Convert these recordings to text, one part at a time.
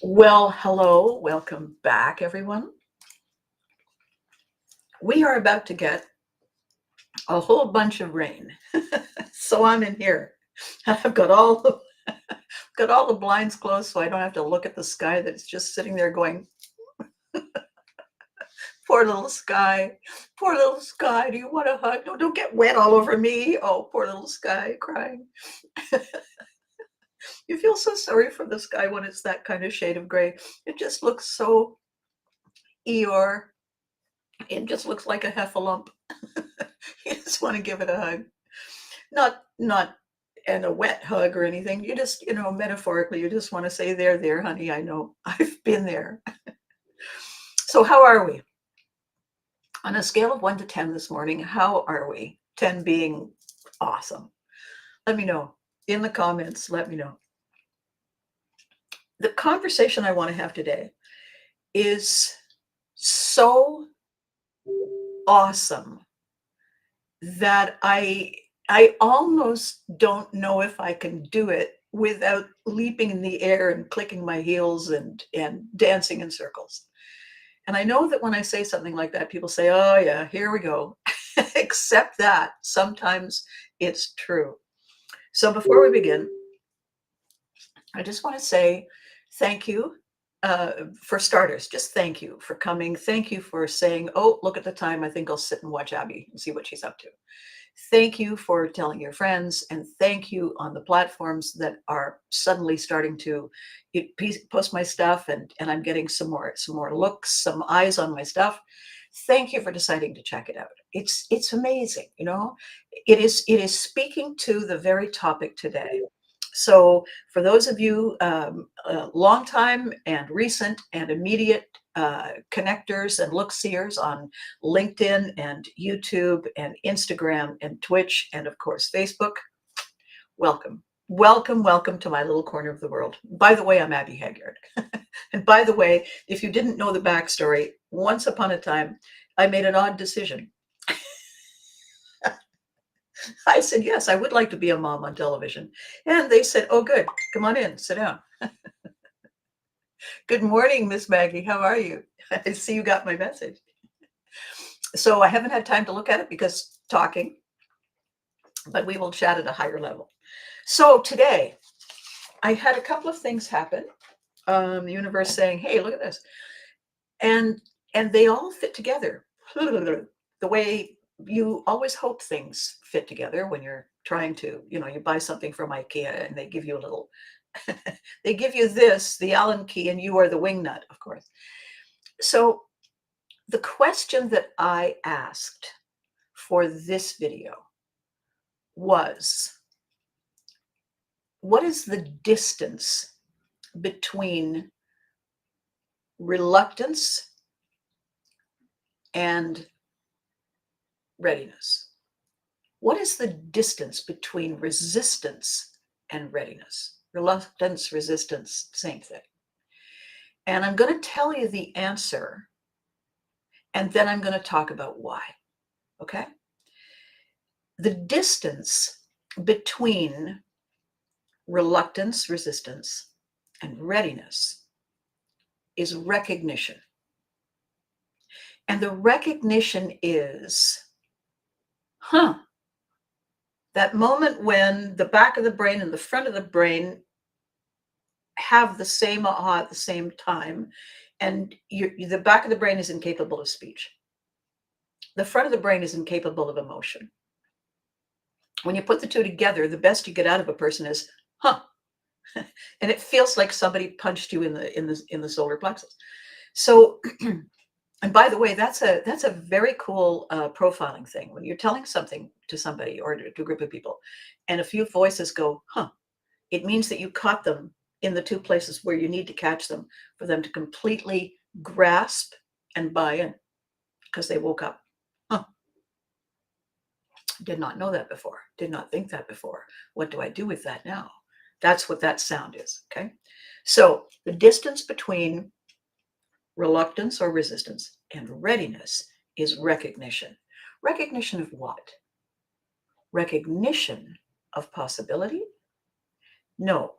Well, hello, welcome back, everyone. We are about to get a whole bunch of rain. So I'm in here. I've got all the blinds closed so I don't have to look at the sky that's just sitting there going, poor little sky, poor little sky, do you want a hug? No, don't get wet all over me. Oh, poor little sky crying. You feel so sorry for the sky when it's that kind of shade of gray. It just looks so Eeyore. It just looks like a heffalump. You just want to give it a hug. Not and a wet hug or anything. You just, metaphorically, you just want to say, there, honey. I know I've been there. So how are we? On a scale of 1 to 10 this morning, how are we? 10 being awesome. Let me know in the comments. Let me know. The conversation I want to have today is so awesome that I almost don't know if I can do it without leaping in the air and clicking my heels and dancing in circles. And I know that when I say something like that, people say, oh yeah, here we go. Except that sometimes it's true. So before we begin, I just want to say thank you. For starters, just thank you for coming. Thank you for saying, oh, look at the time. I think I'll sit and watch Abby and see what she's up to. Thank you for telling your friends, and thank you on the platforms that are suddenly starting to post my stuff, and I'm getting some more looks, some eyes on my stuff. Thank you for deciding to check it out. It's amazing, It is speaking to the very topic today. So for those of you long time and recent and immediate connectors and look-seers on LinkedIn and YouTube and Instagram and Twitch and of course Facebook, welcome. Welcome to my little corner of the world. By the way, I'm Abby Haggard. And by the way, if you didn't know the backstory, once upon a time, I made an odd decision. I said, yes, I would like to be a mom on television. And they said, oh, good. Come on in, sit down. Good morning, Miss Maggie. How are you? I see you got my message. So I haven't had time to look at it because talking, but we will chat at a higher level. So today I had a couple of things happen. The universe saying, hey, look at this. And they all fit together the way you always hope things fit together when you're trying to, you buy something from IKEA and they give you a little, they give you this, the Allen key, and you are the wing nut, of course. So the question that I asked for this video was, what is the distance between reluctance and readiness? What is the distance between resistance and readiness? Reluctance, resistance, same thing. And I'm going to tell you the answer, and then I'm going to talk about why. Okay? The distance between reluctance, resistance, and readiness is recognition. And the recognition is, that moment when the back of the brain and the front of the brain have the same aha at the same time, and the back of the brain is incapable of speech. The front of the brain is incapable of emotion. When you put the two together, the best you get out of a person is, and it feels like somebody punched you in the solar plexus. So, and by the way, that's a very cool profiling thing. When you're telling something to somebody or to a group of people, and a few voices go, it means that you caught them in the two places where you need to catch them for them to completely grasp and buy in, because they woke up. Did not know that before. Did not think that before. What do I do with that now? That's what that sound is, okay? So the distance between reluctance or resistance and readiness is recognition. Recognition of what? Recognition of possibility? No.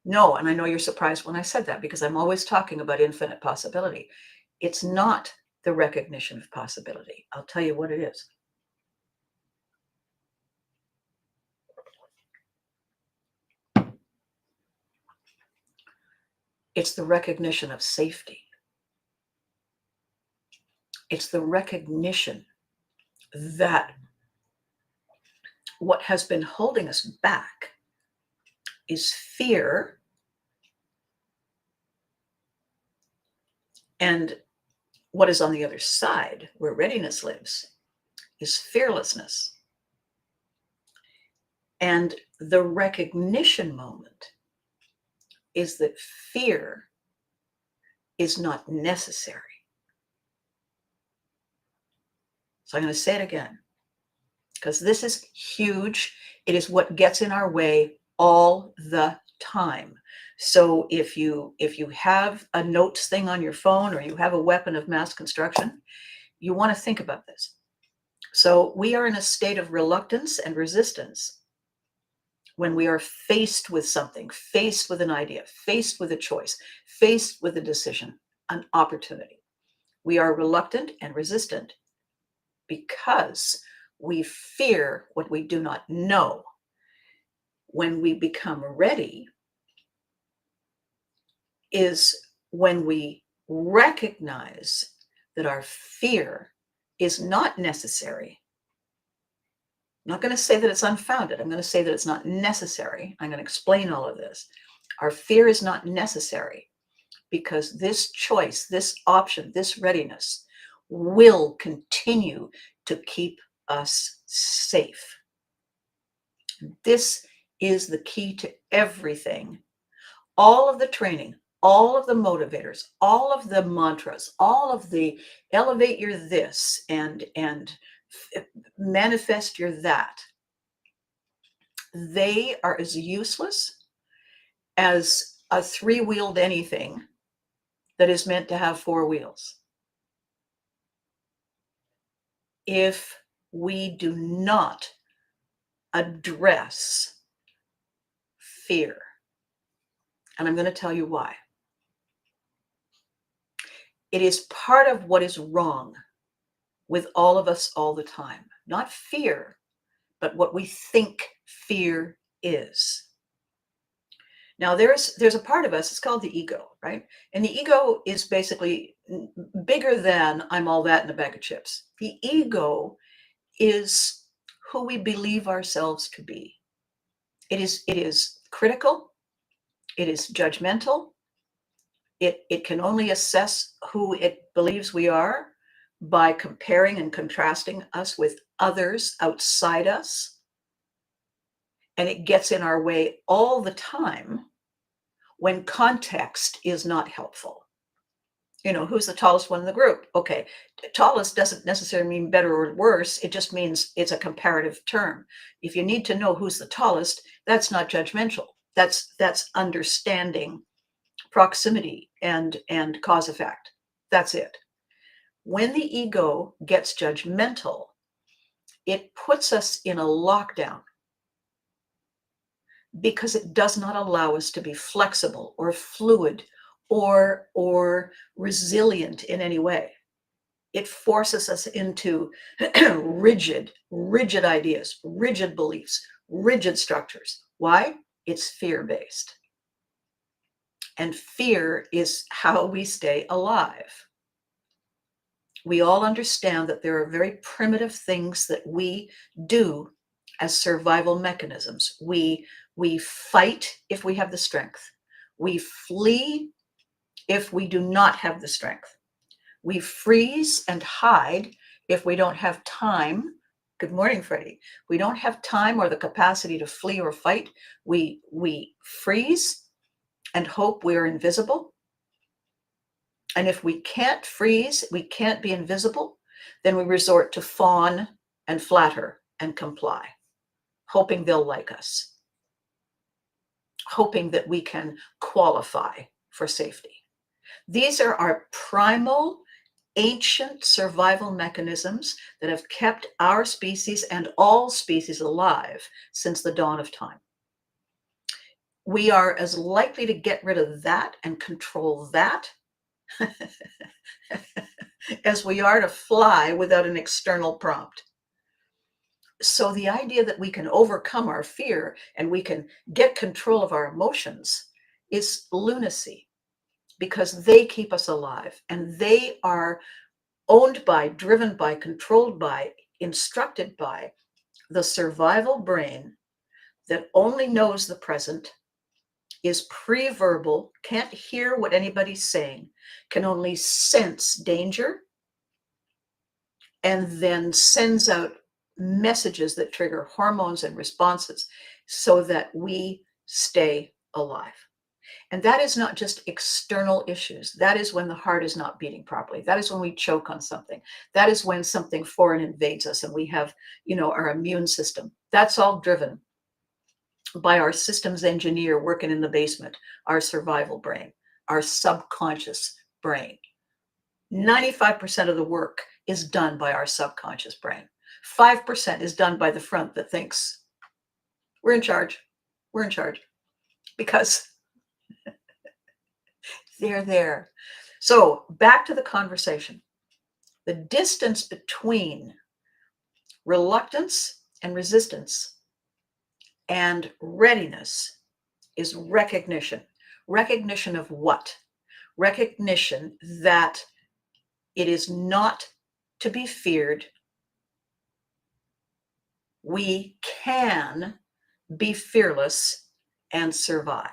No, and I know you're surprised when I said that because I'm always talking about infinite possibility. It's not the recognition of possibility. I'll tell you what it is. It's the recognition of safety. It's the recognition that what has been holding us back is fear, and what is on the other side, where readiness lives, is fearlessness. And the recognition moment is that fear is not necessary. So I'm going to say it again, because this is huge. It is what gets in our way all the time. So if you have a notes thing on your phone, or you have a weapon of mass construction, you want to think about this. So we are in a state of reluctance and resistance when we are faced with something, faced with an idea, faced with a choice, faced with a decision, an opportunity. We are reluctant and resistant because we fear what we do not know. When we become ready is when we recognize that our fear is not necessary. I'm not going to say that it's unfounded. I'm going to say that it's not necessary. I'm going to explain all of this. Our fear is not necessary because this choice, this option, this readiness will continue to keep us safe. This is the key to everything. All of the training, all of the motivators, all of the mantras, all of the elevate your this and manifest your that, they are as useless as a three-wheeled anything that is meant to have four wheels. If we do not address fear, and I'm going to tell you why. It is part of what is wrong with all of us all the time. Not fear, but what we think fear is. Now, there's a part of us, it's called the ego, right? And the ego is basically bigger than I'm all that in a bag of chips. The ego is who we believe ourselves to be. It is critical. It is judgmental. It can only assess who it believes we are by comparing and contrasting us with others outside us. And it gets in our way all the time when context is not helpful. You know, who's the tallest one in the group? Okay, tallest doesn't necessarily mean better or worse. It just means it's a comparative term. If you need to know who's the tallest, that's not judgmental. That's understanding proximity and cause effect. That's it. When the ego gets judgmental, it puts us in a lockdown because it does not allow us to be flexible or fluid or resilient in any way. It forces us into rigid ideas, rigid beliefs, rigid structures. Why? It's fear-based. And fear is how we stay alive. We all understand that there are very primitive things that we do as survival mechanisms. We fight if we have the strength. We flee if we do not have the strength. We freeze and hide if we don't have time. Good morning, Freddie. We don't have time or the capacity to flee or fight. We freeze and hope we're invisible. And if we can't freeze, we can't be invisible, then we resort to fawn and flatter and comply, hoping they'll like us, hoping that we can qualify for safety. These are our primal, ancient survival mechanisms that have kept our species and all species alive since the dawn of time. we are as likely to get rid of that and control that as we are to fly without an external prompt. So the idea that we can overcome our fear and we can get control of our emotions is lunacy, because they keep us alive and they are owned by, driven by, controlled by, instructed by the survival brain that only knows the present, is pre-verbal, can't hear what anybody's saying, can only sense danger, and then sends out messages that trigger hormones and responses so that we stay alive. And that is not just external issues. That is when the heart is not beating properly. That is when we choke on something. That is when something foreign invades us and we have, our immune system. That's all driven by our systems engineer working in the basement, our survival brain, our subconscious brain. 95% of the work is done by our subconscious brain. 5% is done by the front that thinks we're in charge. We're in charge because they're there. So back to the conversation. The distance between reluctance and resistance and readiness is recognition. Recognition of what? Recognition that it is not to be feared. We can be fearless and survive.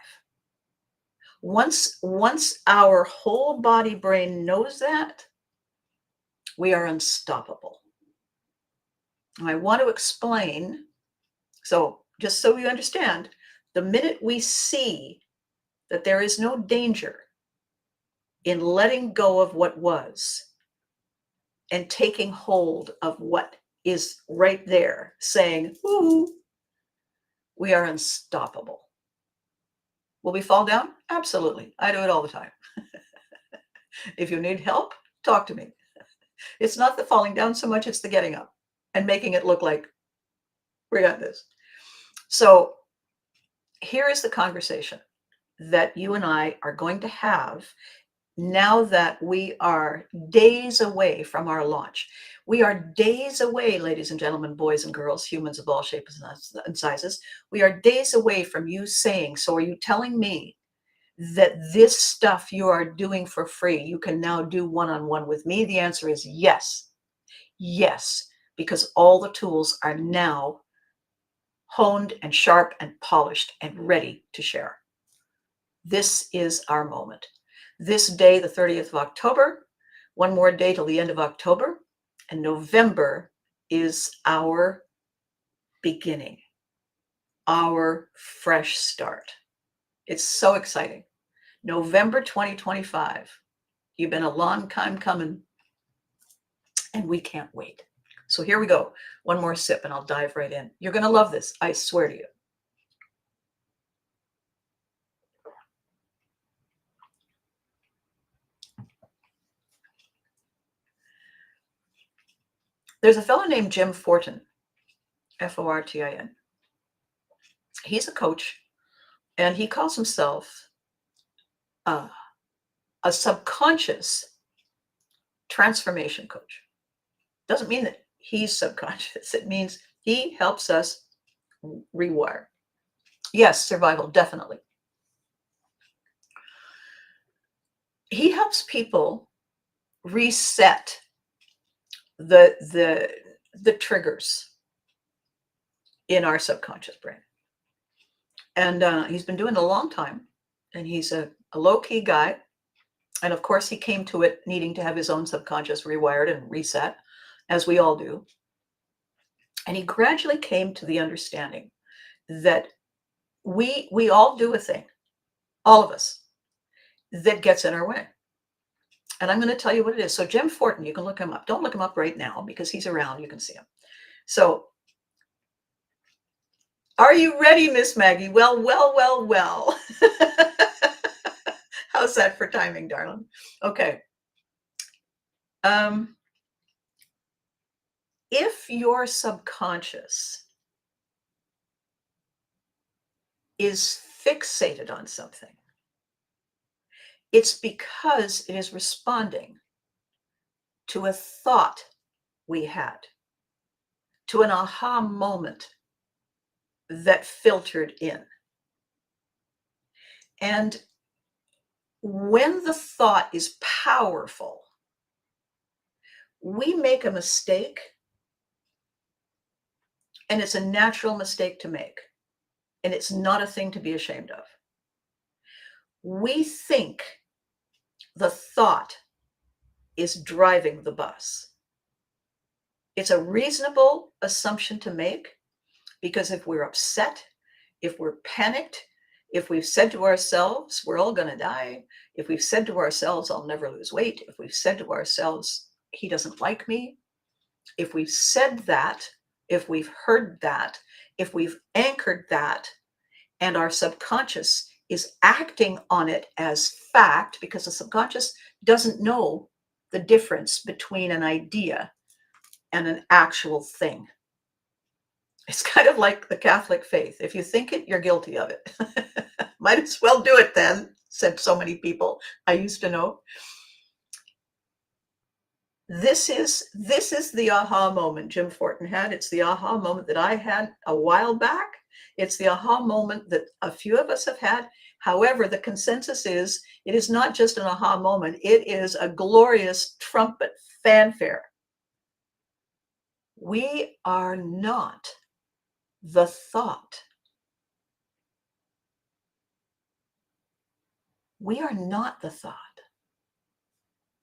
Once our whole body brain knows that, we are unstoppable. And I want to explain, so just so you understand, the minute we see that there is no danger in letting go of what was and taking hold of what is right there, saying, ooh, we are unstoppable. Will we fall down? Absolutely. I do it all the time. If you need help, talk to me. It's not the falling down so much, it's the getting up and making it look like we got this. So here is the conversation that you and I are going to have now that we are days away from our launch. We are days away, ladies and gentlemen, boys and girls, humans of all shapes and sizes. We are days away from you saying, so are you telling me that this stuff you are doing for free, you can now do one-on-one with me? The answer is yes. Yes, because all the tools are now honed and sharp and polished and ready to share. This is our moment. This day, the 30th of October, one more day till the end of October, and November is our beginning, our fresh start. It's so exciting. November 2025. You've been a long time coming, and we can't wait. So here we go. One more sip, and I'll dive right in. You're going to love this. I swear to you. There's a fellow named Jim Fortin, Fortin. He's a coach, and he calls himself a subconscious transformation coach. Doesn't mean that he's subconscious. It means he helps us rewire. Yes, survival, definitely. He helps people reset the triggers in our subconscious brain. And he's been doing it a long time. And he's a low-key guy. And of course, he came to it needing to have his own subconscious rewired and reset, as we all do. And he gradually came to the understanding that we all do a thing, all of us, that gets in our way. And I'm going to tell you what it is. So Jim Fortin, you can look him up. Don't look him up right now because he's around. You can see him. So are you ready, Miss Maggie? Well. How's that for timing, darling? Okay. If your subconscious is fixated on something, it's because it is responding to a thought we had, to an aha moment that filtered in. And when the thought is powerful, we make a mistake, and it's a natural mistake to make, and it's not a thing to be ashamed of. We think the thought is driving the bus. It's a reasonable assumption to make, because if we're upset, if we're panicked, if we've said to ourselves, we're all going to die, if we've said to ourselves, I'll never lose weight, if we've said to ourselves, he doesn't like me, if we've said that, if we've heard that, if we've anchored that, and our subconscious is acting on it as fact, because the subconscious doesn't know the difference between an idea and an actual thing. It's kind of like the Catholic faith. If you think it, you're guilty of it. Might as well do it then, said so many people I used to know. This is the aha moment Jim Fortin had. It's the aha moment that I had a while back. It's the aha moment that a few of us have had. However, the consensus is it is not just an aha moment. It is a glorious trumpet fanfare. We are not the thought. We are not the thought.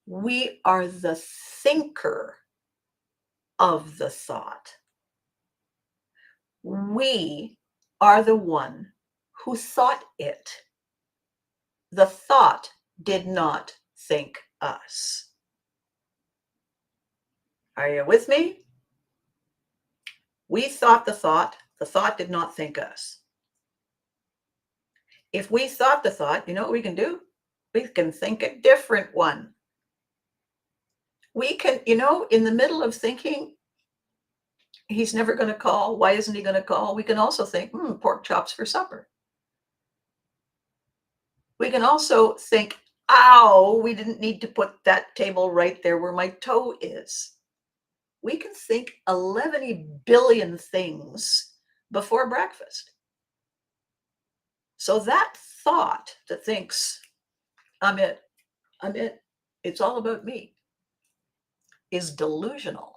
We are the thinker of the thought. We are the one who thought it. The thought did not think us. Are you with me? We thought the thought did not think us. If we thought the thought, you know what we can do? We can think a different one. We can, in the middle of thinking, he's never going to call. Why isn't he going to call? We can also think, pork chops for supper. We can also think, ow, we didn't need to put that table right there where my toe is. We can think 11 billion things before breakfast. So that thought that thinks, I'm it, it's all about me, is delusional,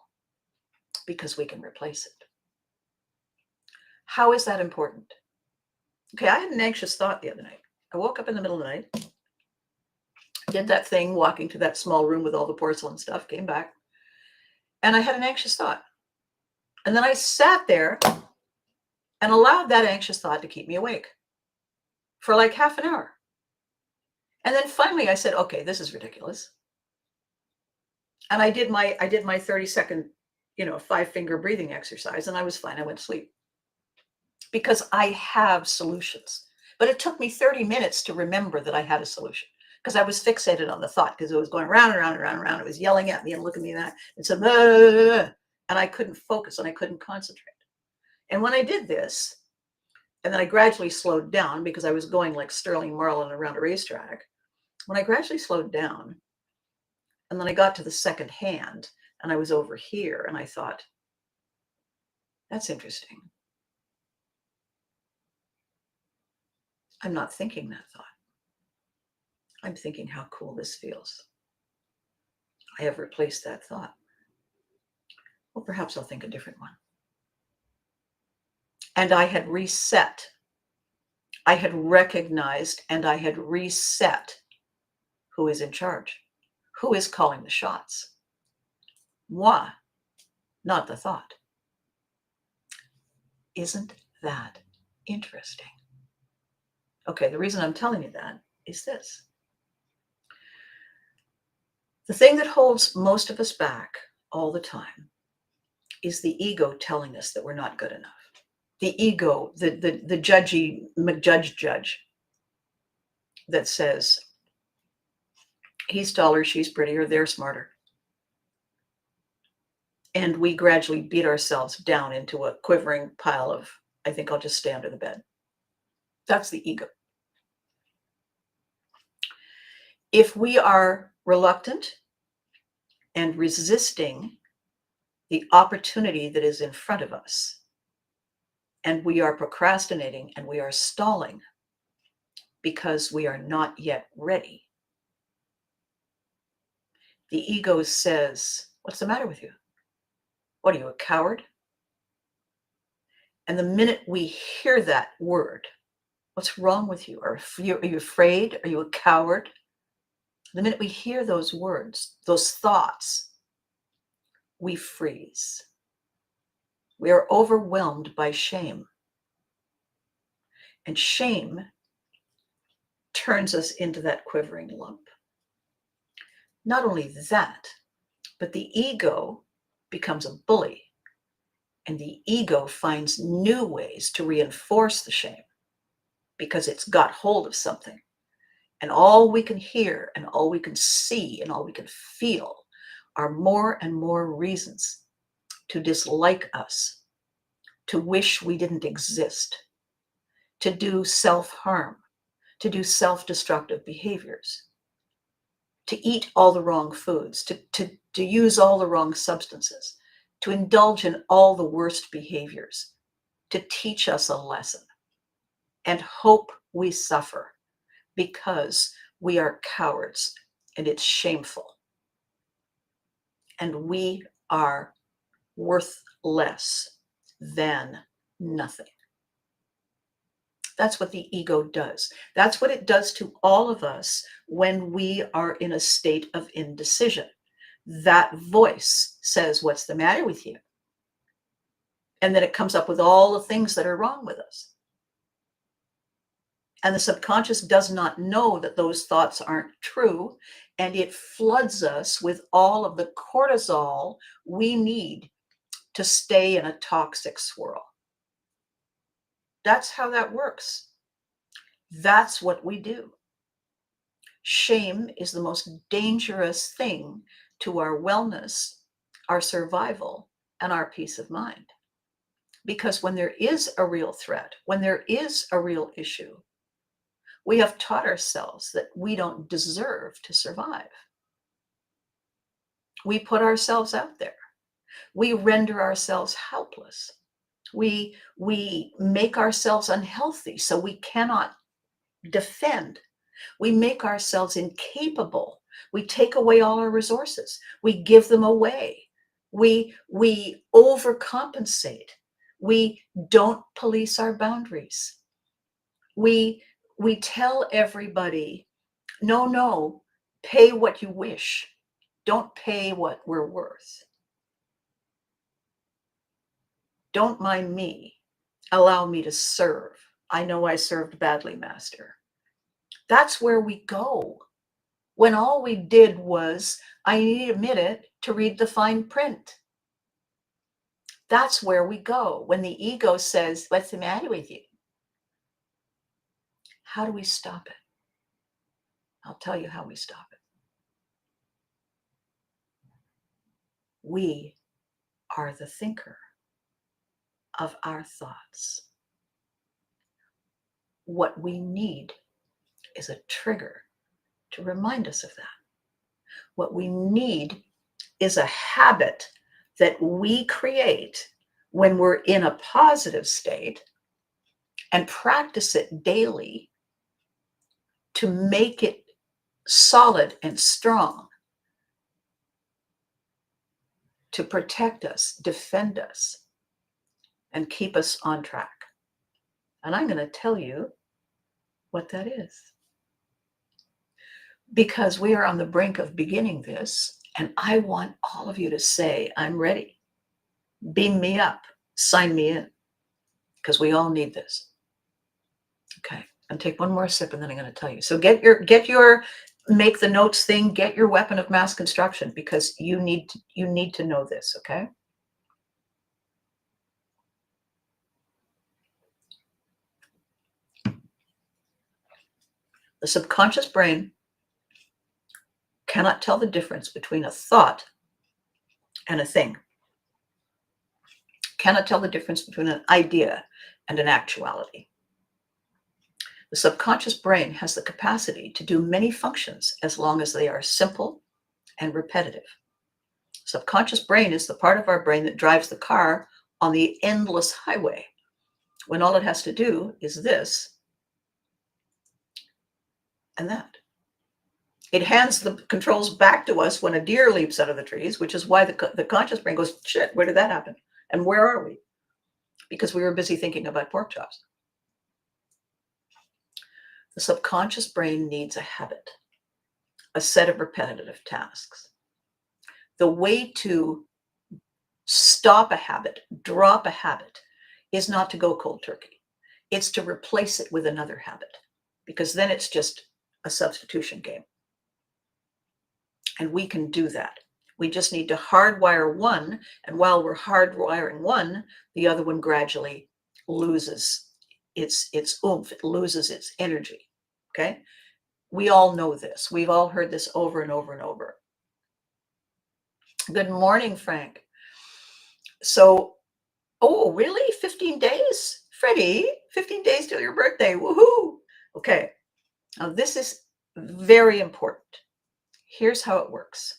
because we can replace it. How is that important? Okay, I had an anxious thought the other night. I woke up in the middle of the night, did that thing, walking to that small room with all the porcelain stuff, came back, and I had an anxious thought. And then I sat there and allowed that anxious thought to keep me awake for like half an hour. And then finally I said, okay, this is ridiculous. And I did my 30-second, 5-finger breathing exercise, and I was fine. I went to sleep because I have solutions. But it took me 30 minutes to remember that I had a solution, because I was fixated on the thought, because it was going round and round and round and round. It was yelling at me and looking at me and it said, and I couldn't focus and I couldn't concentrate. And when I did this, and then I gradually slowed down, because I was going like Sterling Marlin around a racetrack. When I gradually slowed down, and then I got to the second hand, and I was over here, and I thought, that's interesting. I'm not thinking that thought. I'm thinking how cool this feels. I have replaced that thought. Well, perhaps I'll think a different one. And I had reset. I had recognized and I had reset who is in charge, who is calling the shots. Moi, not the thought. Isn't that interesting? Okay, the reason I'm telling you that is this. The thing that holds most of us back all the time is the ego telling us that we're not good enough. The ego, the judgy McJudge that says, he's taller, she's prettier, they're smarter. And we gradually beat ourselves down into a quivering pile of, I think I'll just stay under the bed. That's the ego. If we are reluctant and resisting the opportunity that is in front of us, and we are procrastinating and we are stalling because we are not yet ready, the ego says, "What's the matter with you? What are you, a coward?" And the minute we hear that word, "What's wrong with you? Are you afraid? Are you a coward?" The minute we hear those words, those thoughts, we freeze. We are overwhelmed by shame. And shame turns us into that quivering lump. Not only that, but the ego becomes a bully, and the ego finds new ways to reinforce the shame because it's got hold of something. And all we can hear and all we can see and all we can feel are more and more reasons to dislike us, to wish we didn't exist, to do self-harm, to do self-destructive behaviors, to eat all the wrong foods, to use all the wrong substances, to indulge in all the worst behaviors, to teach us a lesson, and hope we suffer because we are cowards and it's shameful. And we are worth less than nothing. That's what the ego does. That's what it does to all of us when we are in a state of indecision. That voice says, "What's the matter with you?" And then it comes up with all the things that are wrong with us. And the subconscious does not know that those thoughts aren't true. And it floods us with all of the cortisol we need to stay in a toxic swirl. That's how that works. That's what we do. Shame is the most dangerous thing to our wellness, our survival, and our peace of mind. Because when there is a real threat, when there is a real issue, we have taught ourselves that we don't deserve to survive. We put ourselves out there. We render ourselves helpless. We make ourselves unhealthy so we cannot defend. We make ourselves incapable. We take away all our resources. We give them away. We overcompensate. We don't police our boundaries. We tell everybody, no, pay what you wish. Don't pay what we're worth. Don't mind me. Allow me to serve. I know I served badly, Master. That's where we go when all we did was, I need a minute to read the fine print. That's where we go when the ego says, "What's the matter with you?" How do we stop it? I'll tell you how we stop it. We are the thinker of our thoughts. What we need is a trigger to remind us of that. What we need is a habit that we create when we're in a positive state and practice it daily to make it solid and strong, to protect us, defend us, and keep us on track. And I'm going to tell you what that is. Because we are on the brink of beginning this, and I want all of you to say, "I'm ready. Beam me up. Sign me in." Because we all need this. Okay. And take one more sip and then I'm going to tell you. So get your make the notes thing, get your weapon of mass construction, because you need to know this, okay? The subconscious brain cannot tell the difference between a thought and a thing. Cannot tell the difference between an idea and an actuality. The subconscious brain has the capacity to do many functions as long as they are simple and repetitive. Subconscious brain is the part of our brain that drives the car on the endless highway, when all it has to do is this and that. It hands the controls back to us when a deer leaps out of the trees, which is why the conscious brain goes, shit, where did that happen? And where are we? Because we were busy thinking about pork chops. The subconscious brain needs a habit, a set of repetitive tasks. The way to stop a habit, drop a habit, is not to go cold turkey. It's to replace it with another habit, because then it's just a substitution game. And we can do that. We just need to hardwire one, and while we're hardwiring one, the other one gradually loses its oomph, it loses its energy. Okay? We all know this. We've all heard this over and over and over. Good morning, Frank. So, oh, really? 15 days? Freddie, 15 days till your birthday. Woohoo! Okay. Now, this is very important. Here's how it works.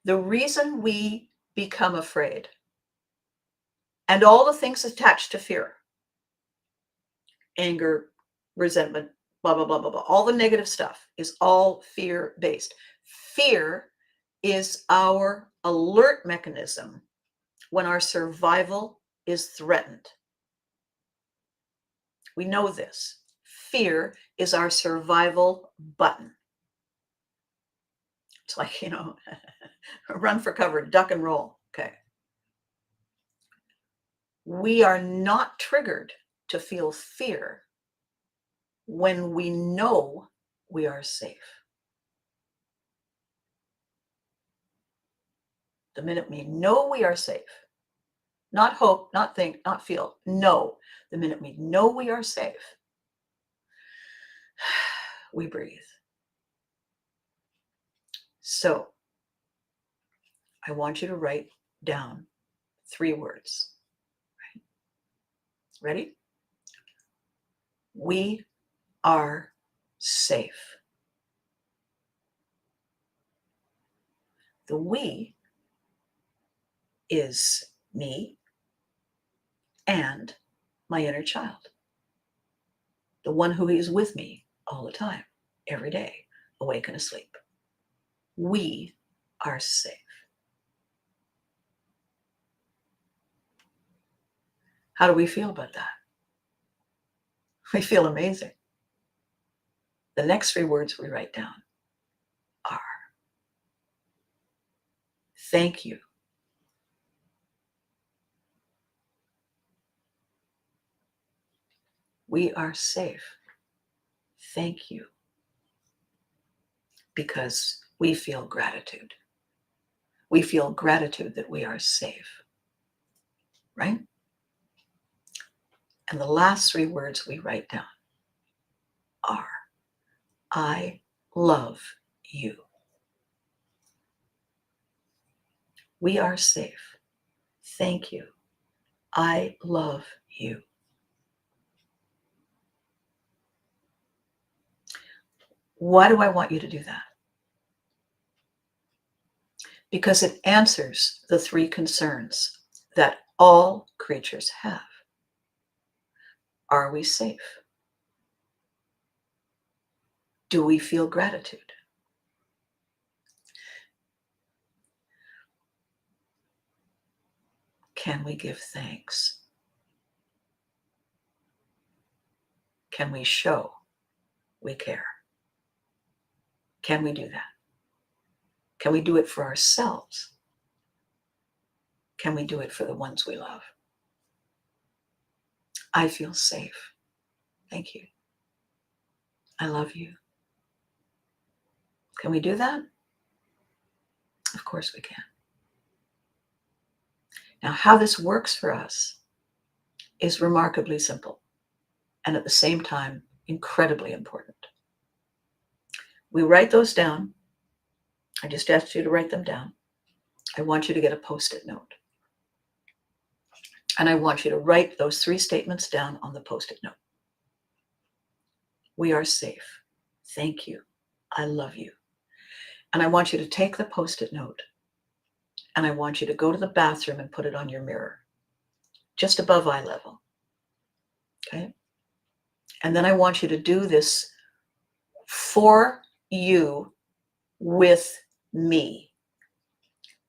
The reason we become afraid and all the things attached to fear, anger, resentment, blah, blah, blah, blah, blah, all the negative stuff is all fear-based. Fear is our alert mechanism when our survival is threatened. We know this. Fear is our survival button. It's like, run for cover, duck and roll. Okay. We are not triggered to feel fear when we know we are safe. The minute we know we are safe, not hope, not think, not feel, know. The minute we know we are safe, we breathe. So I want you to write down 3 words. Ready? We are safe. The we is me and my inner child, the one who is with me all the time, every day, awake and asleep. We are safe. How do we feel about that? We feel amazing. The next 3 words we write down are thank you. We are safe. Thank you. Because we feel gratitude. We feel gratitude that we are safe. Right? And the last 3 words we write down are I love you. We are safe. Thank you. I love you. Why do I want you to do that? Because it answers the 3 concerns that all creatures have. Are we safe? Do we feel gratitude? Can we give thanks? Can we show we care? Can we do that? Can we do it for ourselves? Can we do it for the ones we love? I feel safe. Thank you. I love you. Can we do that? Of course we can. Now, how this works for us is remarkably simple and at the same time incredibly important. We write those down. I just asked you to write them down. I want you to get a Post-it note. And I want you to write those 3 statements down on the Post-it note. We are safe. Thank you. I love you. And I want you to take the Post-it note and I want you to go to the bathroom and put it on your mirror, just above eye level. Okay? And then I want you to do this for you with me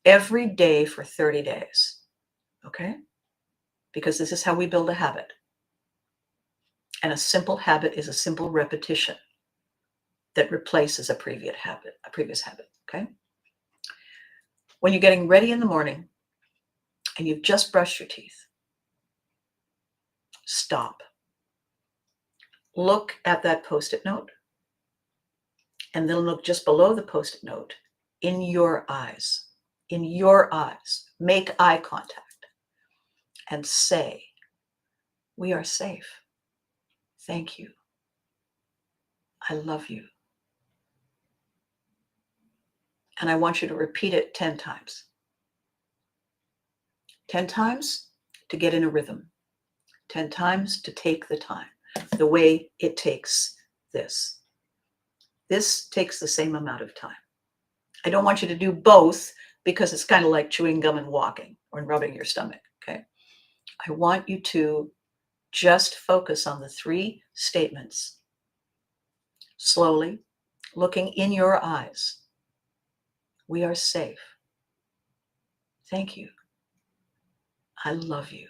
every day for 30 days. Okay? Because this is how we build a habit. And a simple habit is a simple repetition that replaces a previous habit, okay? When you're getting ready in the morning and you've just brushed your teeth, stop. Look at that Post-it note and then look just below the Post-it note in your eyes. In your eyes. Make eye contact and say, we are safe. Thank you. I love you. And I want you to repeat it 10 times. 10 times to get in a rhythm. 10 times to take the time, the way it takes this. This takes the same amount of time. I don't want you to do both because it's kind of like chewing gum and walking or rubbing your stomach, okay? I want you to just focus on the 3 statements, slowly, looking in your eyes. We are safe. Thank you. I love you.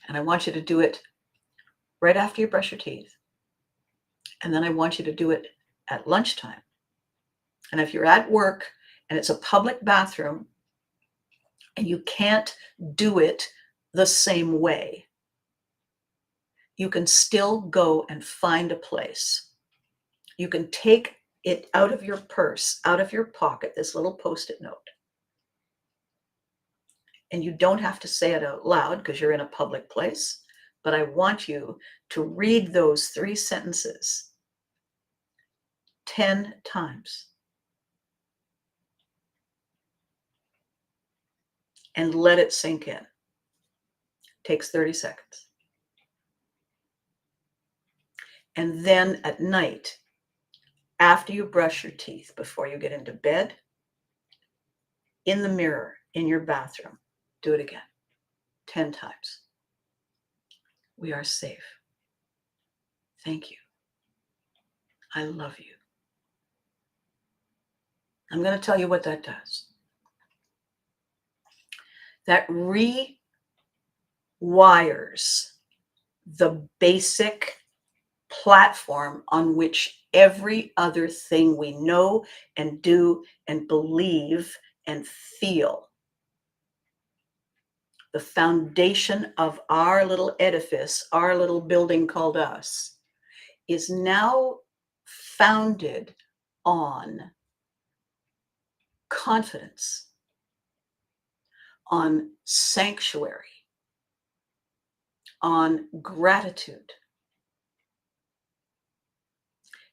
And I want you to do it right after you brush your teeth. And then I want you to do it at lunchtime. And if you're at work and it's a public bathroom and you can't do it the same way, you can still go and find a place. You can take it out of your purse, out of your pocket, this little Post-it note. And you don't have to say it out loud because you're in a public place, but I want you to read those 3 sentences 10 times. And let it sink in. Takes 30 seconds. And then at night, after you brush your teeth, before you get into bed, in the mirror, in your bathroom, do it again, 10 times. We are safe. Thank you. I love you. I'm going to tell you what that does. That rewires the basic platform on which every other thing we know and do and believe and feel, the foundation of our little edifice, our little building called us, is now founded on confidence, on sanctuary, on gratitude.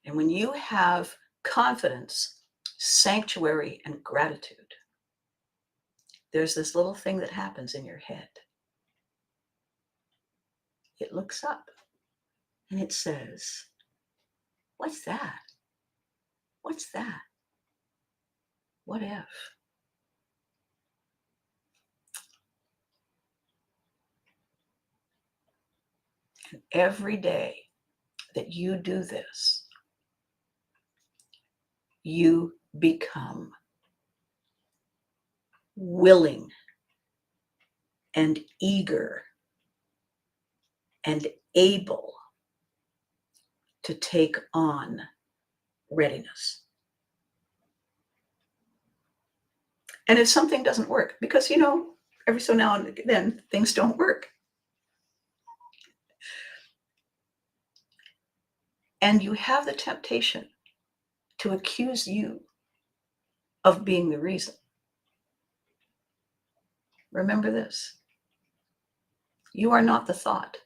And when you have confidence, sanctuary, and gratitude, there's this little thing that happens in your head. It looks up and it says, what's that? What's that? What if? And every day that you do this, you become willing and eager and able to take on readiness. And if something doesn't work, because, every so now and then things don't work. And you have the temptation to accuse you of being the reason. Remember this. You are not the thought.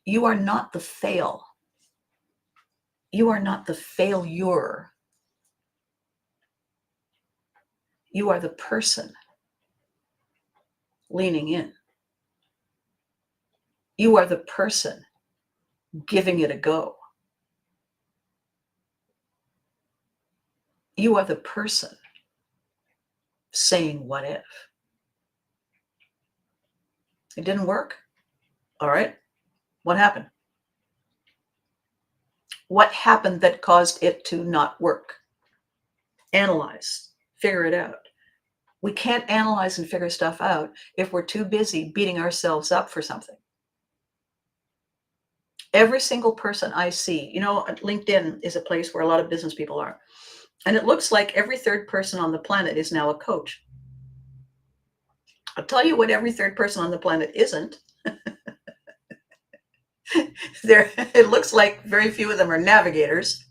You are not the fail. You are not the failure. You are the person leaning in. You are the person giving it a go. You are the person saying, what if? It didn't work? All right. What happened? What happened that caused it to not work? Analyze, figure it out. We can't analyze and figure stuff out if we're too busy beating ourselves up for something. Every single person I see, LinkedIn is a place where a lot of business people are. And it looks like every third person on the planet is now a coach. I'll tell you what every third person on the planet isn't. It looks like very few of them are navigators.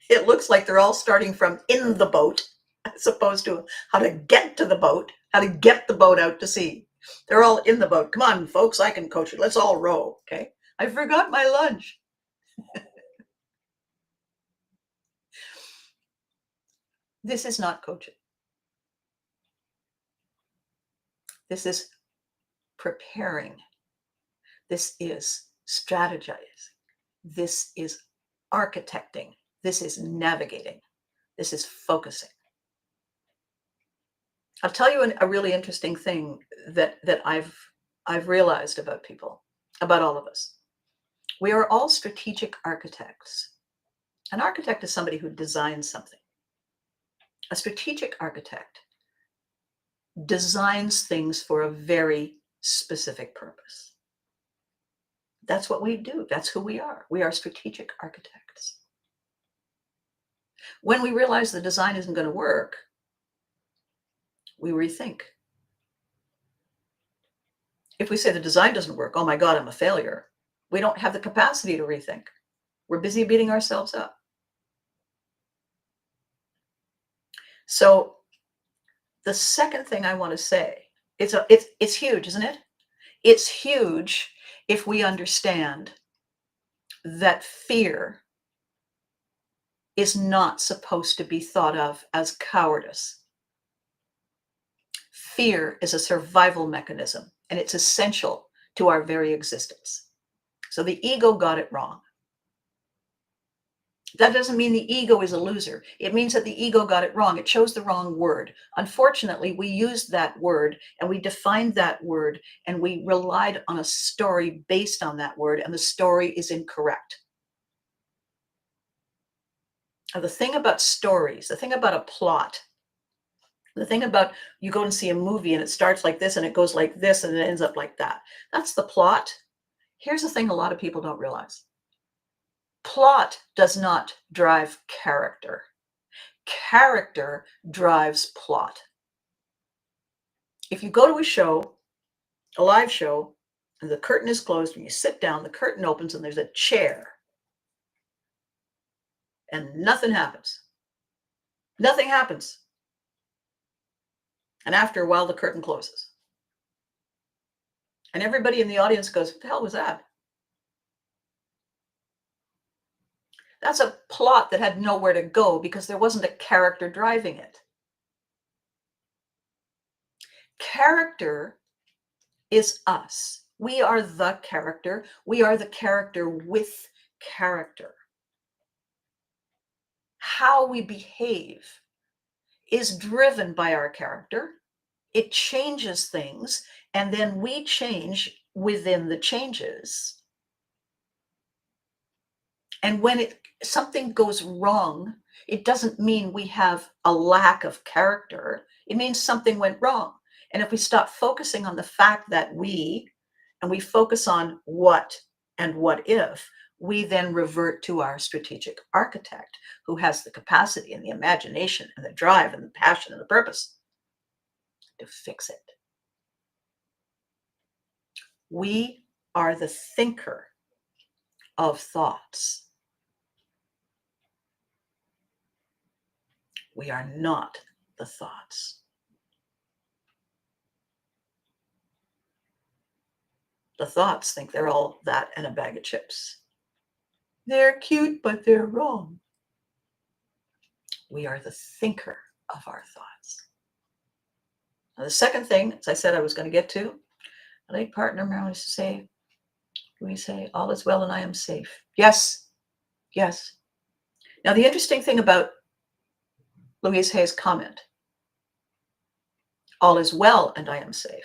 It looks like they're all starting from in the boat as opposed to how to get to the boat, how to get the boat out to sea. They're all in the boat. Come on, folks, I can coach you. Let's all row, okay? I forgot my lunch. This is not coaching. This is preparing. This is strategizing. This is architecting. This is navigating. This is focusing. I'll tell you a really interesting thing that I've realized about people, about all of us. We are all strategic architects. An architect is somebody who designs something. A strategic architect designs things for a very specific purpose. That's what we do. That's who we are. We are strategic architects. When we realize the design isn't going to work, we rethink. If we say the design doesn't work, oh my God, I'm a failure, we don't have the capacity to rethink. We're busy beating ourselves up. So the second thing I want to say, it's huge, isn't it? It's huge if we understand that fear is not supposed to be thought of as cowardice. Fear is a survival mechanism, and it's essential to our very existence. So the ego got it wrong. That doesn't mean the ego is a loser. It means that the ego got it wrong. It chose the wrong word. Unfortunately, we used that word and we defined that word and we relied on a story based on that word, and the story is incorrect. Now, the thing about stories, the thing about a plot, the thing about you go and see a movie and it starts like this and it goes like this and it ends up like that. That's the plot. Here's the thing a lot of people don't realize. Plot does not drive character. Character drives plot. If you go to a show, a live show, and the curtain is closed, and you sit down, the curtain opens, and there's a chair, and nothing happens. Nothing happens. And after a while, the curtain closes. And everybody in the audience goes, what the hell was that? That's a plot that had nowhere to go because there wasn't a character driving it. Character is us. We are the character. We are the character with character. How we behave is driven by our character. It changes things, and then we change within the changes. And when something goes wrong, it doesn't mean we have a lack of character. It means something went wrong. And if we stop focusing on the fact that we focus on what and what if, we then revert to our strategic architect who has the capacity and the imagination and the drive and the passion and the purpose to fix it. We are the thinker of thoughts. We are not the thoughts. The thoughts think they're all that and a bag of chips. They're cute, but they're wrong. We are the thinker of our thoughts. Now, the second thing, as I said, I was going to get to, my late partner Marilyn used to say, we say, all is well and I am safe. Yes, yes. Now, the interesting thing about Louise Hay's comment, all is well and I am safe.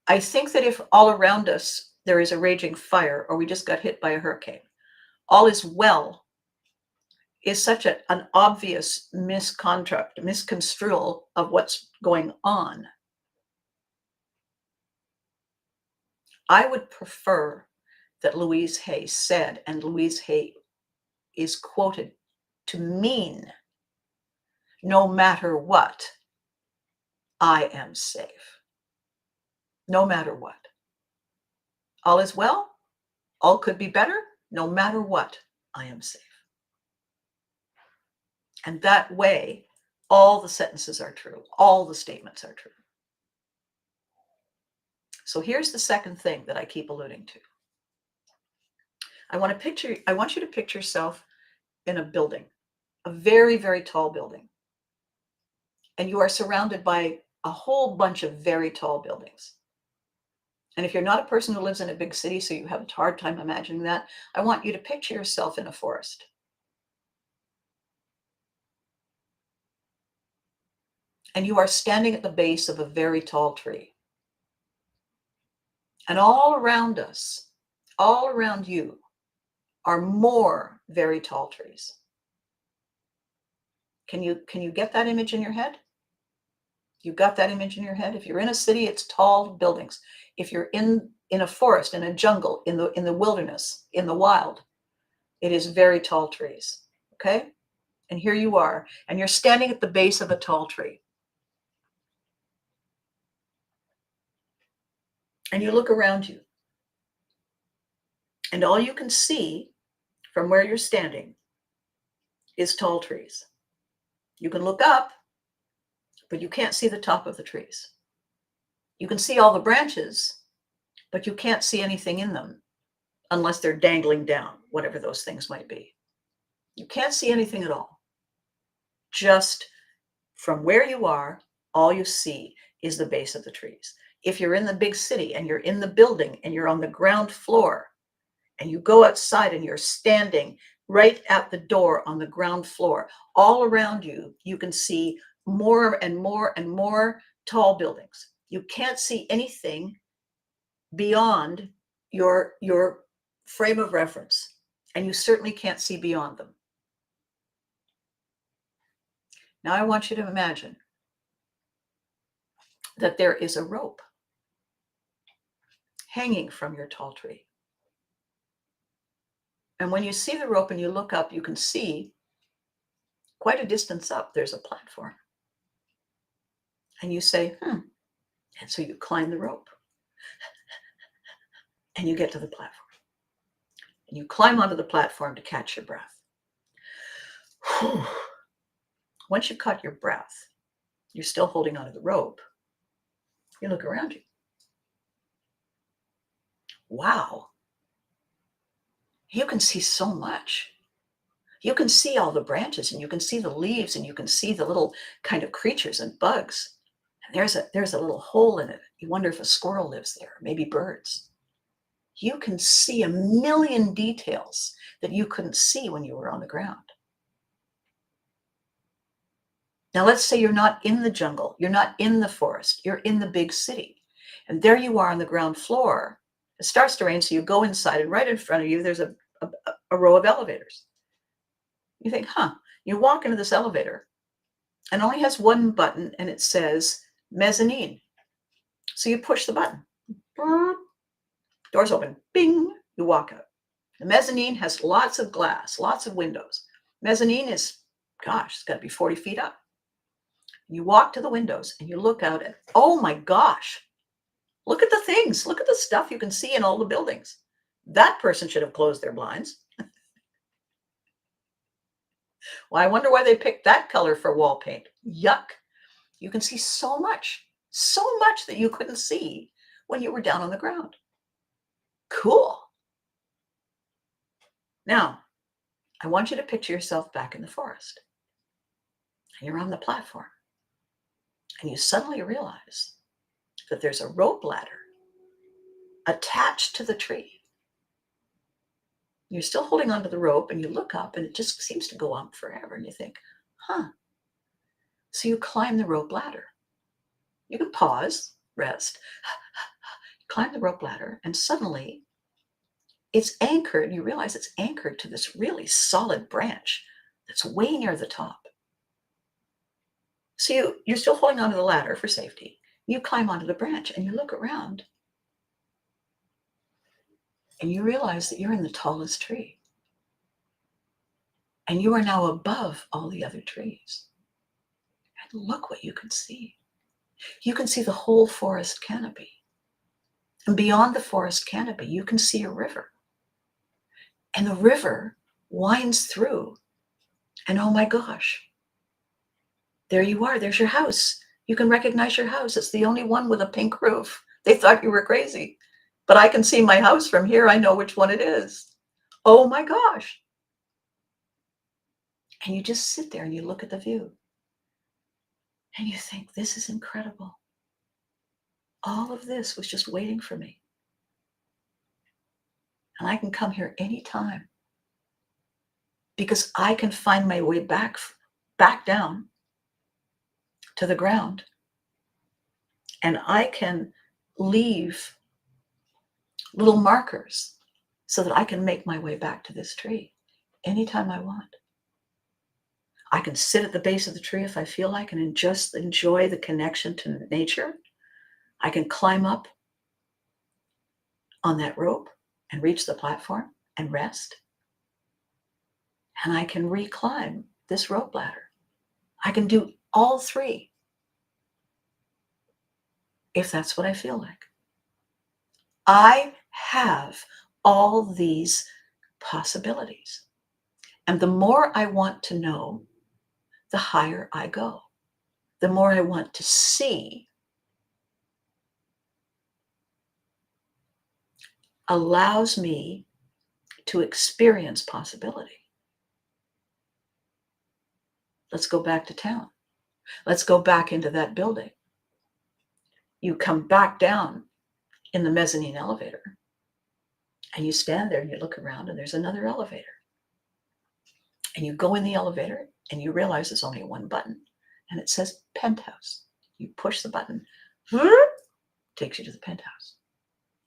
I think that if all around us there is a raging fire or we just got hit by a hurricane, all is well is such an obvious misconstrual of what's going on. I would prefer that Louise Hay said, and Louise Hay is quoted to mean, no matter what, I am safe. No matter what. All is well, all could be better, no matter what, I am safe. And that way, all the sentences are true, all the statements are true. So here's the second thing that I keep alluding to. I want you to picture yourself in a building, a very, very tall building. And you are surrounded by a whole bunch of very tall buildings. And if you're not a person who lives in a big city, so you have a hard time imagining that, I want you to picture yourself in a forest. And you are standing at the base of a very tall tree. And all around us, all around you, are more very tall trees. Can you get that image in your head? You got that image in your head? If you're in a city, it's tall buildings. If you're in a forest, in a jungle, in the wilderness, in the wild, it is very tall trees. Okay? And here you are, and you're standing at the base of a tall tree. And you look around you. And all you can see from where you're standing is tall trees. You can look up, but you can't see the top of the trees. You can see all the branches, but you can't see anything in them unless they're dangling down, whatever those things might be. You can't see anything at all. Just from where you are, all you see is the base of the trees. If you're in the big city and you're in the building and you're on the ground floor and you go outside and you're standing right at the door on the ground floor, all around you, you can see more and more and more tall buildings. You can't see anything beyond your frame of reference, and you certainly can't see beyond them. Now I want you to imagine that there is a rope hanging from your tall tree. And when you see the rope and you look up, you can see quite a distance up, there's a platform. And you say, And so you climb the rope and you get to the platform. And you climb onto the platform to catch your breath. Once you've caught your breath, you're still holding onto the rope. You look around you. Wow. You can see so much. You can see all the branches and you can see the leaves and you can see the little kind of creatures and bugs. And there's a little hole in it. You wonder if a squirrel lives there, maybe birds. You can see a million details that you couldn't see when you were on the ground. Now, let's say you're not in the jungle, you're not in the forest, you're in the big city. And there you are on the ground floor. It starts to rain, so you go inside, and right in front of you, there's a row of elevators. You think, you walk into this elevator, and it only has one button, and it says mezzanine. So you push the button. Doors open. Bing! You walk out. The mezzanine has lots of glass, lots of windows. Mezzanine is, it's got to be 40 feet up. You walk to the windows and you look out and, oh my gosh, look at the things. Look at the stuff you can see in all the buildings. That person should have closed their blinds. Well, I wonder why they picked that color for wall paint. Yuck. You can see so much that you couldn't see when you were down on the ground. Cool. Now, I want you to picture yourself back in the forest. And you're on the platform. And you suddenly realize that there's a rope ladder attached to the tree. You're still holding onto the rope, and you look up and it just seems to go up forever. And you think, huh. So you climb the rope ladder. You can pause, rest, climb the rope ladder, and suddenly it's anchored. You realize it's anchored to this really solid branch that's way near the top. So you're still holding onto the ladder for safety. You climb onto the branch and you look around and you realize that you're in the tallest tree. And you are now above all the other trees. And look what you can see. You can see the whole forest canopy. And beyond the forest canopy, you can see a river. And the river winds through. And oh my gosh, there you are. There's your house. You can recognize your house. It's the only one with a pink roof. They thought you were crazy. But I can see my house from here. I know which one it is. Oh my gosh. And you just sit there and you look at the view. And you think, this is incredible. All of this was just waiting for me. And I can come here anytime because I can find my way back down to the ground. And I can leave little markers so that I can make my way back to this tree anytime I want. I can sit at the base of the tree if I feel like and just enjoy the connection to nature. I can climb up on that rope and reach the platform and rest. And I can reclimb this rope ladder. I can do all three if that's what I feel like. I have all these possibilities. And the more I want to know, the higher I go. The more I want to see allows me to experience possibility. Let's go back to town. Let's go back into that building. You come back down in the mezzanine elevator and you stand there and you look around and there's another elevator. And you go in the elevator and you realize there's only one button and it says penthouse. You push the button, takes you to the penthouse.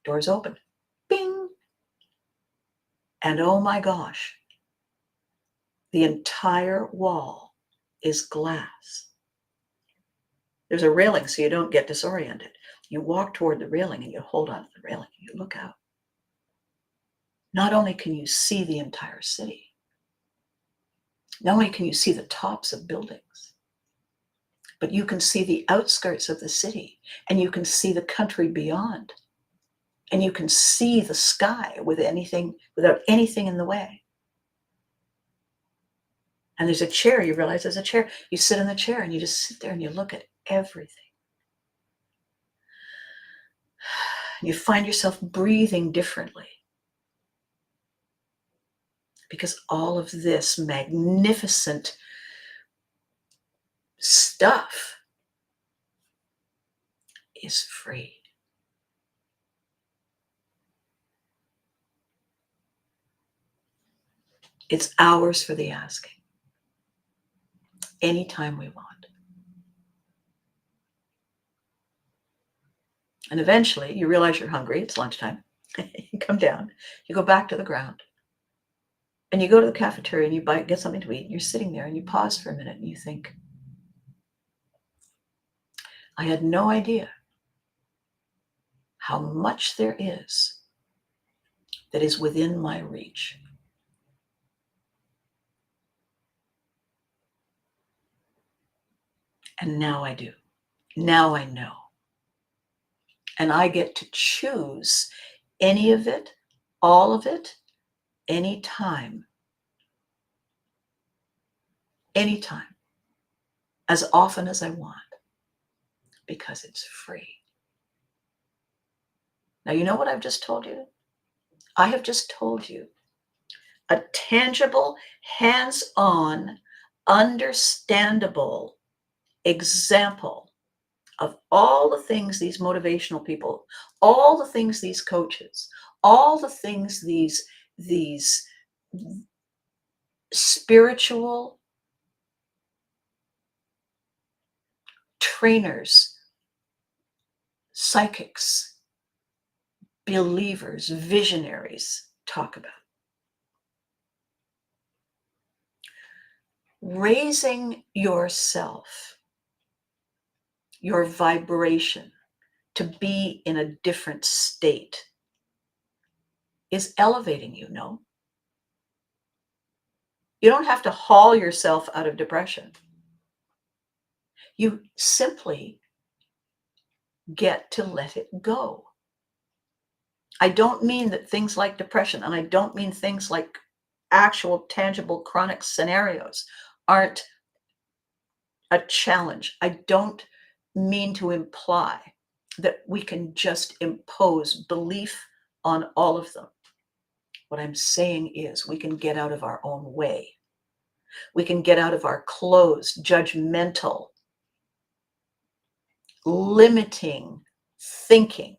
Doors open, bing. And oh my gosh, the entire wall is glass. There's a railing so you don't get disoriented. You walk toward the railing and you hold on to the railing and you look out. Not only can you see the entire city, not only can you see the tops of buildings, but you can see the outskirts of the city and you can see the country beyond. And you can see the sky without anything in the way. And there's a chair, you realize there's a chair. You sit in the chair and you just sit there and you look at everything. You find yourself breathing differently because all of this magnificent stuff is free. It's ours for the asking. Anytime we want. And eventually you realize you're hungry. It's lunchtime. You come down, you go back to the ground. And you go to the cafeteria and you get something to eat. And you're sitting there and you pause for a minute and you think, I had no idea how much there is that is within my reach. And now I do. Now I know. And I get to choose any of it, all of it, anytime. Anytime. As often as I want. Because it's free. Now, you know what I've just told you? I have just told you a tangible, hands-on, understandable example of all the things these motivational people, all the things these coaches, all the things these spiritual trainers, psychics, believers, visionaries talk about. Raising yourself, your vibration to be in a different state is elevating you, no? You don't have to haul yourself out of depression. You simply get to let it go. I don't mean that things like depression, and I don't mean things like actual, tangible, chronic scenarios aren't a challenge. I don't mean to imply that we can just impose belief on all of them. What I'm saying is we can get out of our own way. We can get out of our closed, judgmental, limiting thinking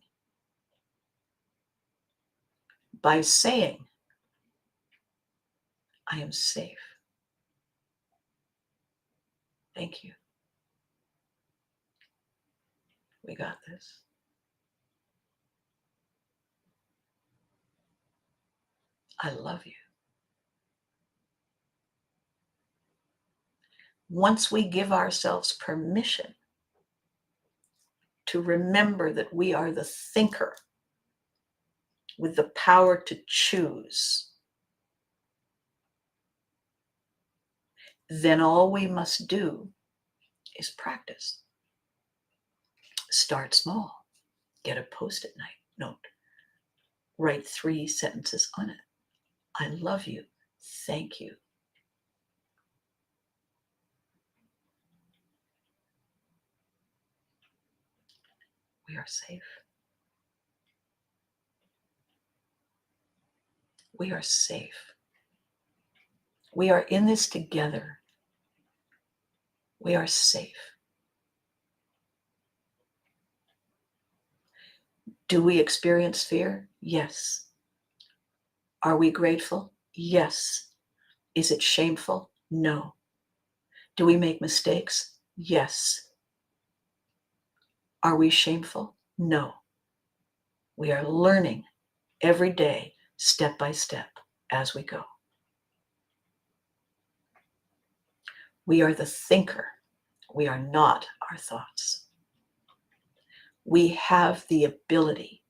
by saying, I am safe. Thank you. We got this. I love you. Once we give ourselves permission to remember that we are the thinker with the power to choose, then all we must do is practice. Start small. Get a post-it note. Write 3 sentences on it. I love you. Thank you. We are safe. We are safe. We are in this together. We are safe. Do we experience fear? Yes. Are we grateful? Yes. Is it shameful? No. Do we make mistakes? Yes. Are we shameful? No. We are learning every day, step by step, as we go. We are the thinker. We are not our thoughts. We have the ability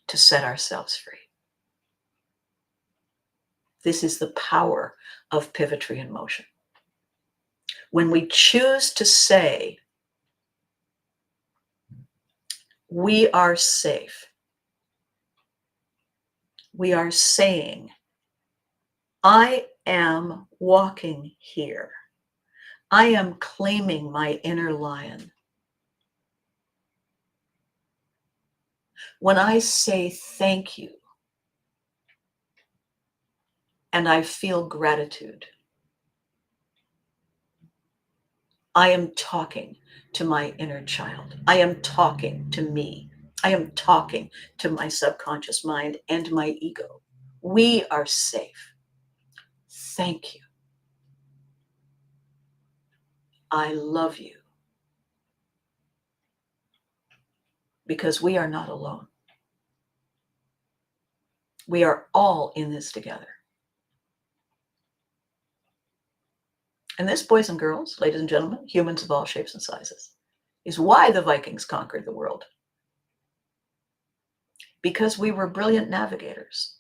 to set ourselves free. This is the power of Pivotry in motion. When we choose to say, we are safe, we are saying, I am walking here. I am claiming my inner lion. When I say thank you and I feel gratitude, I am talking to my inner child. I am talking to me. I am talking to my subconscious mind and my ego. We are safe. Thank you. I love you. Because we are not alone. We are all in this together. And this, boys and girls, ladies and gentlemen, humans of all shapes and sizes, is why the Vikings conquered the world. Because we were brilliant navigators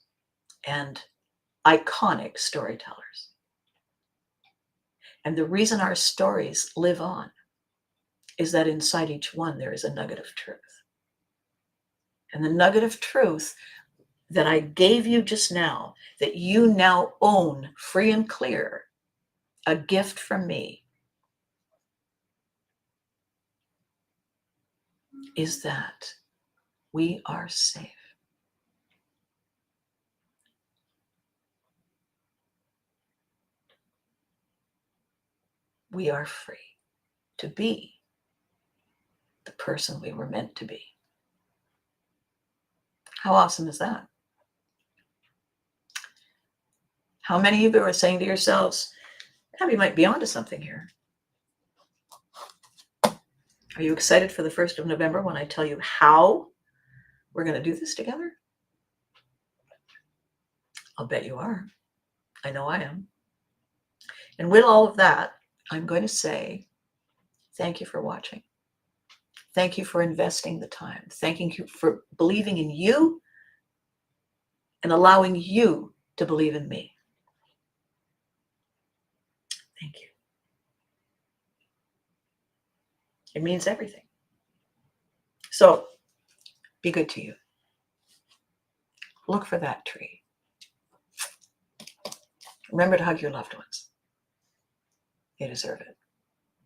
and iconic storytellers. And the reason our stories live on is that inside each one there is a nugget of truth. And the nugget of truth that I gave you just now, that you now own free and clear, a gift from me, is that we are safe. We are free to be the person we were meant to be. How awesome is that? How many of you are saying to yourselves, Abby might be onto something here? Are you excited for the 1st of November when I tell you how we're going to do this together? I'll bet you are. I know I am. And with all of that, I'm going to say thank you for watching. Thank you for investing the time. Thanking you for believing in you and allowing you to believe in me. Thank you. It means everything. So be good to you. Look for that tree. Remember to hug your loved ones. They deserve it.